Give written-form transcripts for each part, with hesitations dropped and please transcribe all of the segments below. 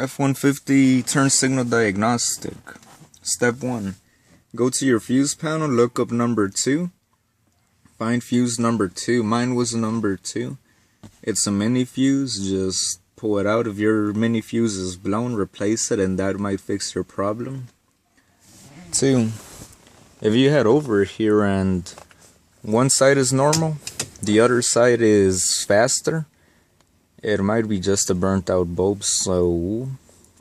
F150 turn signal diagnostic. Step 1. Go to your fuse panel, look up number 2. Find fuse number 2. Mine was number 2. It's a mini fuse. Just pull it out. If your mini fuse is blown, replace it, and that might fix your problem. 2. If you head over here and one side is normal, the other side is faster, it might be just a burnt out bulb, so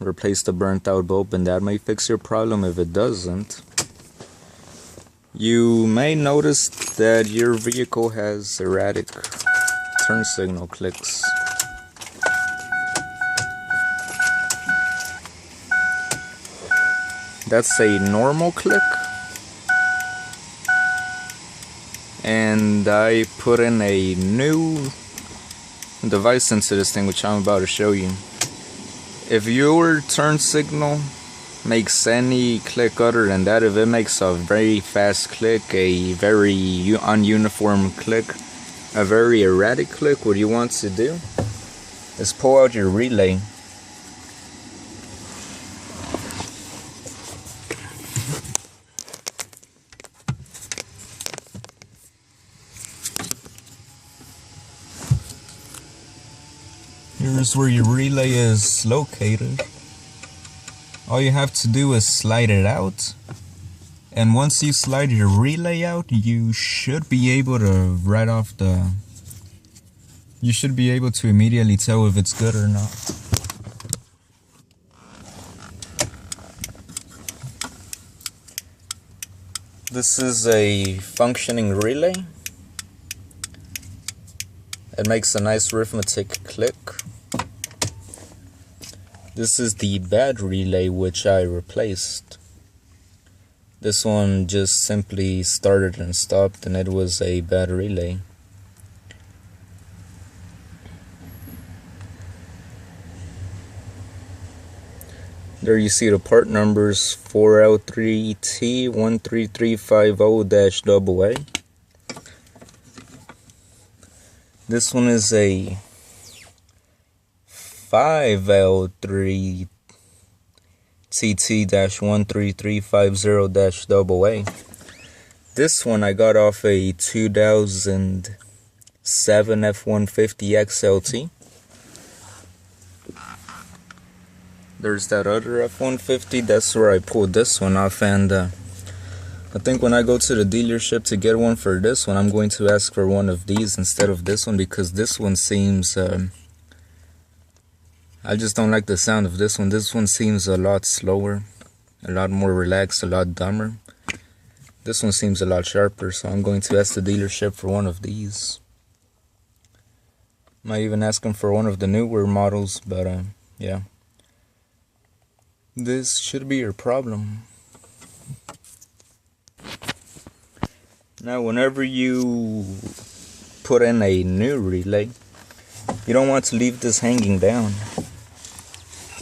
replace the burnt out bulb and that might fix your problem. If it doesn't, you may notice that your vehicle has erratic turn signal clicks. That's a normal click, and I put in a new device into this thing, which I'm about to show you. If your turn signal makes any click other than that, if it makes a very fast click, a very ununiform click, a very erratic click, what you want to do is pull out your relay. Here's where your relay is located. All you have to do is slide it out, and once you slide your relay out, you should be able to you should be able to immediately tell if it's good or not. This is a functioning relay. It makes a nice arithmetic click. This is the bad relay, which I replaced. This one just simply started and stopped, and it was a bad relay. There you see the part numbers: 4L3T13350-AA. This one is a 5L3TT-13350-AA. This one I got off a 2007 F150 XLT. There's that other F150, that's where I pulled this one off, and I think when I go to the dealership to get one for this one, I'm going to ask for one of these instead of this one, because this one seems, I just don't like the sound of this one. This one seems a lot slower, a lot more relaxed, a lot dumber. This one seems a lot sharper, so I'm going to ask the dealership for one of these. Might even ask them for one of the newer models, but yeah. This should be your problem. Now, whenever you put in a new relay, you don't want to leave this hanging down.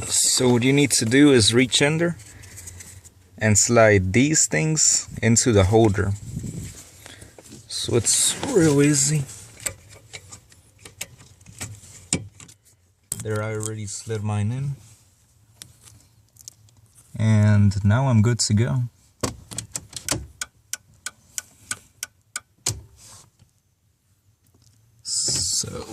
So what you need to do is reach under and slide these things into the holder. So it's real easy. There, I already slid mine in. And now I'm good to go. So,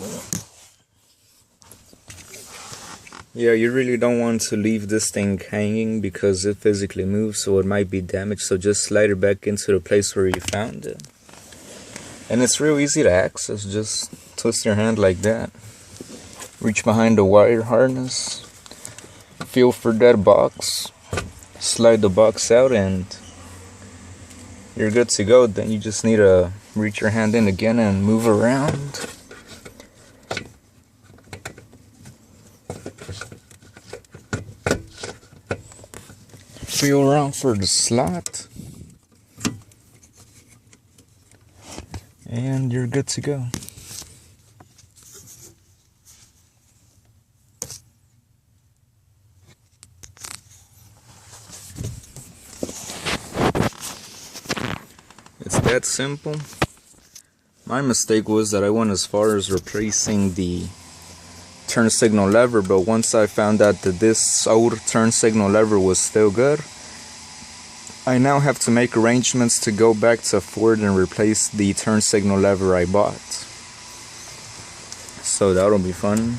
yeah, you really don't want to leave this thing hanging because it physically moves, so it might be damaged. So just slide it back into the place where you found it. And it's real easy to access. Just twist your hand like that. Reach behind the wire harness. Feel for that box. Slide the box out and you're good to go. Then you just need to reach your hand in again and move around. Feel around for the slot and you're good to go. It's that simple. My mistake was that I went as far as replacing the turn signal lever, but once I found out that this old turn signal lever was still good, I now have to make arrangements to go back to Ford and replace the turn signal lever I bought. So that'll be fun.